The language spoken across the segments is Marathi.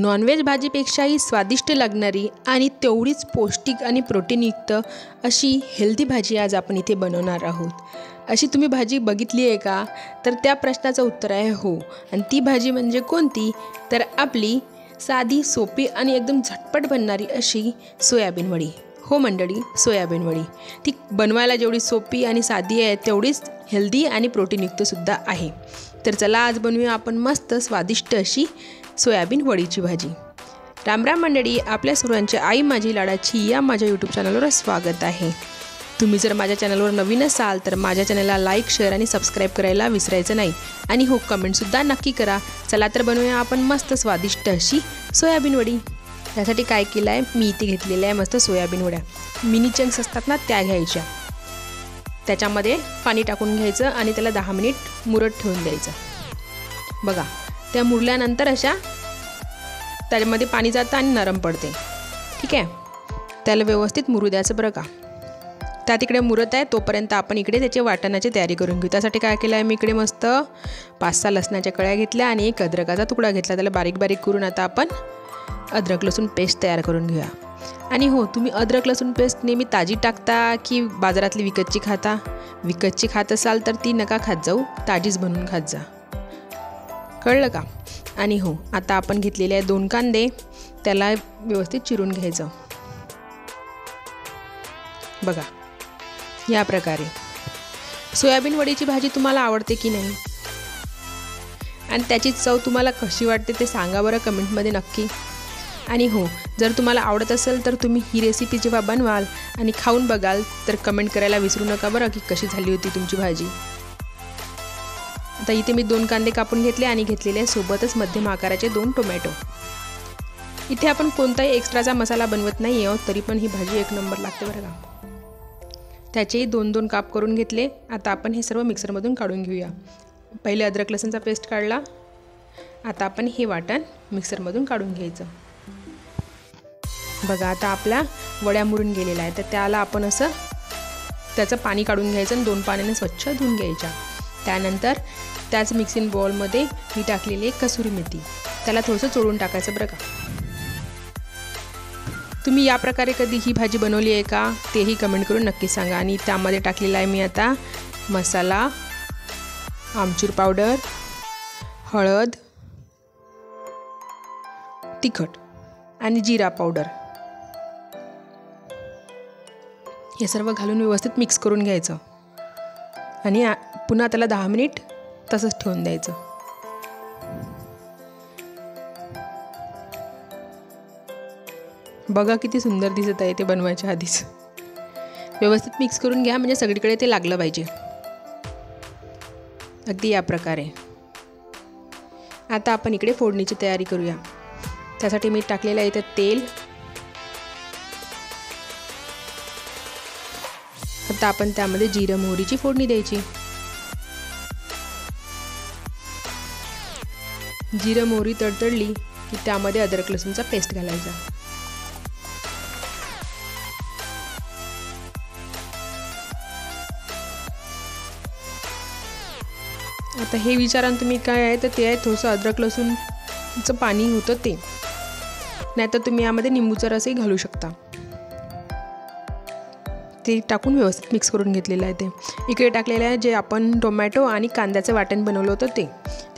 नॉनव्हेज भाजीपेक्षाही स्वादिष्ट लागणारी आणि तेवढीच पौष्टिक आणि प्रोटीनयुक्त अशी हेल्दी भाजी आज आपण इथे बनवणार आहोत। अशी तुम्ही भाजी बघितली आहे का? तर त्या प्रश्नाचं उत्तर आहे हो। आणि ती भाजी म्हणजे कोणती? तर आपली साधी, सोपी आणि एकदम झटपट बनणारी अशी सोयाबीन वडी। हो मंडळी, सोयाबीन वडी ती बनवायला जेवढी सोपी आणि साधी आहे तेवढीच हेल्दी आणि प्रोटीनयुक्त सुद्धा आहे। तर चला आज बनवूया आपण मस्त स्वादिष्ट अशी सोयाबीन वडीची भाजी। राम राम मंडळी, आपल्या सर्वांच्या आई माझी लाडाची या माझ्या यूट्यूब चॅनलवर स्वागत आहे। तुम्ही जर माझ्या चॅनलवर नवीन असाल तर माझ्या चॅनलला लाईक, शेअर आणि सबस्क्राईब करायला विसरायचं नाही आणि हो कमेंटसुद्धा नक्की करा। चला तर बनवूया आपण मस्त स्वादिष्ट अशी सोयाबीन वडी। त्यासाठी काय केलं आहे, मी इथे घेतलेल्या आहे मस्त सोयाबीन वड्या। मिनी चंक्स असतात ना त्या घ्यायच्या, त्याच्यामध्ये पाणी टाकून घ्यायचं आणि त्याला 10 मिनिट मुरत ठेवून द्यायचं। बघा त्या मुरल्यानंतर अशा त्याच्यामध्ये पाणी जातं आणि नरम पडते। ठीक आहे, त्याला व्यवस्थित मुरू द्यायचं बरं का। त्या तिकडे मुरत आहे तोपर्यंत आपण इकडे त्याची वाटणाची तयारी करून घेऊ। त्यासाठी काय केलं आहे, मी इकडे मस्त 5-6 लसणाच्या कळ्या घेतल्या आणि एक अद्रकाचा तुकडा घेतला। त्याला बारीक बारीक करून आता आपण अद्रक लसूण पेस्ट तयार करून घेऊया। आणि हो, तुम्ही अद्रक लसूण पेस्ट नेहमी ताजी टाकता की बाजारातली विकतची खाता? विकतची खात असाल तर ती नका खात जाऊ, ताजीच बनवून खात जा, कळलं का? आणि हो, आता आपण घेतलेले आहे 2 कांदे, त्याला व्यवस्थित चिरून घ्यायचं। बघा या प्रकारे। सोयाबीन वडीची भाजी तुम्हाला आवडते की नाही आणि त्याची चव तुम्हाला कशी वाटते ते सांगा बरं कमेंटमध्ये नक्की। आणि हो, जर तुम्हाला आवडत असेल तर तुम्ही ही रेसिपी जेव्हा बनवाल आणि खाऊन बघाल तर कमेंट करायला विसरू नका बरं की कशी झाली होती तुमची भाजी। आता इथे मी 2 कांदे कापून घेतले आणि घेतलेले आहे सोबतच मध्यम आकाराचे 2 टोमॅटो। इथे आपण कोणताही एक्स्ट्राचा मसाला बनवत नाही आहोत, तरी पण ही भाजी एक नंबर लागते बरं का। त्याचेही 2-2 काप करून घेतले। आता आपण हे सर्व मिक्सरमधून काढून घेऊया। पहिले अद्रक लसूणचा पेस्ट काढला, आता आपण हे वाटण मिक्सरमधून काढून घ्यायचं। बघा आता आपल्या वड्या मुरून गेलेल्या आहेत, तर त्याला आपण असं त्याचं पाणी काढून घ्यायचं आणि 2 पाण्याने स्वच्छ धुवून घ्यायच्या। त्यानंतर त्याच मिक्सिंग बाउलमध्ये मी टाकलेली कसुरी मेथी, त्याला थोडंसं चोळून टाकायचं बरं का। तुम्ही या प्रकारे कधी ही भाजी बनवली आहे का तेही कमेंट करून नक्की सांगा। आणि त्यामध्ये टाकलेला आहे मी आता मसाला, आमचूर पावडर, हळद, तिखट आणि जिरा पावडर, हे सर्व घालून व्यवस्थित मिक्स करून घ्यायचं आणि पुन्हा त्याला 10 मिनिट तसंच ठेवून द्यायचं। बघा किती सुंदर दिसत आहे ते बनवायच्या आधीच। व्यवस्थित मिक्स करून घ्या म्हणजे सगळीकडे ते लागलं पाहिजे, अगदी या प्रकारे। आता आपण इकडे फोडणीची तयारी करूया। त्यासाठी मी टाकलेलं आहे इथे तेल। आता आपण त्यामध्ये जिरं मोहरीची फोडणी द्यायची। जिरं मोहरी तडतडली की त्यामध्ये अद्रक लसूणचा पेस्ट घालायचा। आता हे विचारान तुम्ही काय आहे, तर ते आहे थोडंसं अद्रक लसूणचं पाणी होतं ते, नाहीतर तुम्ही यामध्ये निंबूचा रसही घालू शकता। ते टाकून व्यवस्थित मिक्स करून घेतलेलं आहे। ते इकडे टाकलेलं आहे जे आपण टोमॅटो आणि कांद्याचं वाटण बनवलं होतं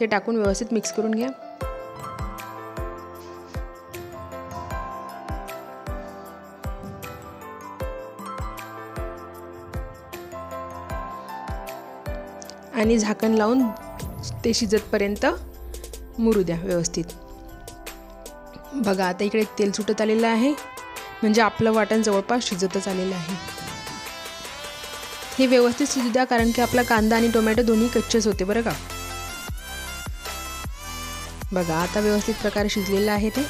ते टाकून व्यवस्थित मिक्स करून घ्या। आणि झाकण लावून ते शिजतपर्यंत मुरू द्या व्यवस्थित। बघा आता इकडे तेल सुटत आलेलं आहे, म्हणजे आपलं वाटण जवळपास शिजतच आलेलं आहे। हे व्यवस्थित शिजू द्या, कारण की आपला कांदा आणि टोमॅटो दोन्ही कच्चेच होते बरं का। बघा आता व्यवस्थित प्रकारे शिजलेलं आहे ते।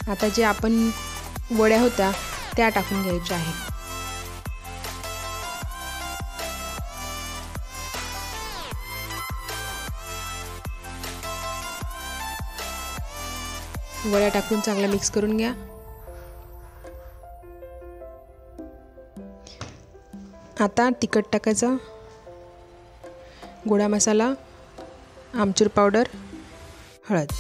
आता जे आपण वड्या होत्या त्या टाकून घ्यायच्या आहे। वड्या टाकून चांगला मिक्स करून घ्या। आता तिखट टाकायचं, गोडा मसाला, आमचूर पावडर, हळद.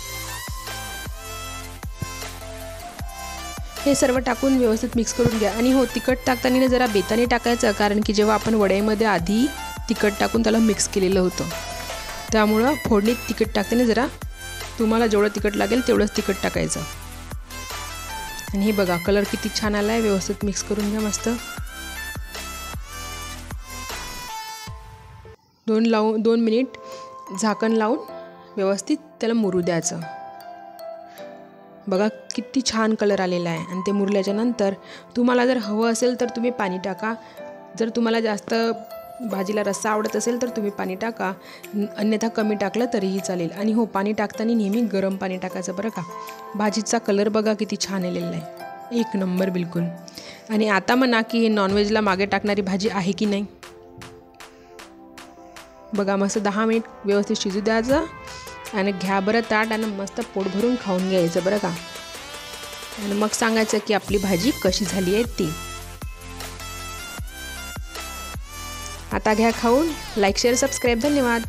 हे सर्व टाकून व्यवस्थित मिक्स करून घ्या. आणि हो, तिखट टाकताना जरा बेताने टाकायचं, कारण की जेव्हा आपण वड्यामध्ये आधी तिखट टाकून त्याला मिक्स केलेलं होतं, त्यामुळं फोडणीत तिखट टाकताना जरा तुम्हाला जेवढं तिखट लागेल तेवढंच तिखट टाकायचं. आणि हे बघा कलर किती छान आला आहे. व्यवस्थित मिक्स करून घ्या मस्त. 2 मिनिट झाकण लावून व्यवस्थित त्याला मुरू द्यायचं. बघा किती छान कलर आलेला आहे. आणि ते मुरल्याच्या नंतर तुम्हाला जर हवं असेल तर तुम्ही पाणी टाका. जर तुम्हाला जास्त भाजीला रस्सा आवडत असेल तर तुम्ही पाणी टाका, अन्यथा कमी टाकलं तरीही चालेल. आणि हो, पाणी टाकताना नेहमी गरम पाणी टाकायचं बरं का. भाजीचा कलर बघा किती छान आलेला आहे, एक नंबर बिलकुल. आणि आता म्हणा की हे नॉनव्हेजला मागे टाकणारी भाजी आहे की नाही. बघा मस्त 10 मिनिट व्यवस्थित शिजू द्यायचं आणि घ्या बरं ताट आणि मस्त पोट भरून खाऊन घ्यायचं बरं का. आणि मग सांगायचं की आपली भाजी कशी झाली आहे ती. आता घ्या खाऊन. Like share subscribe. धन्यवाद.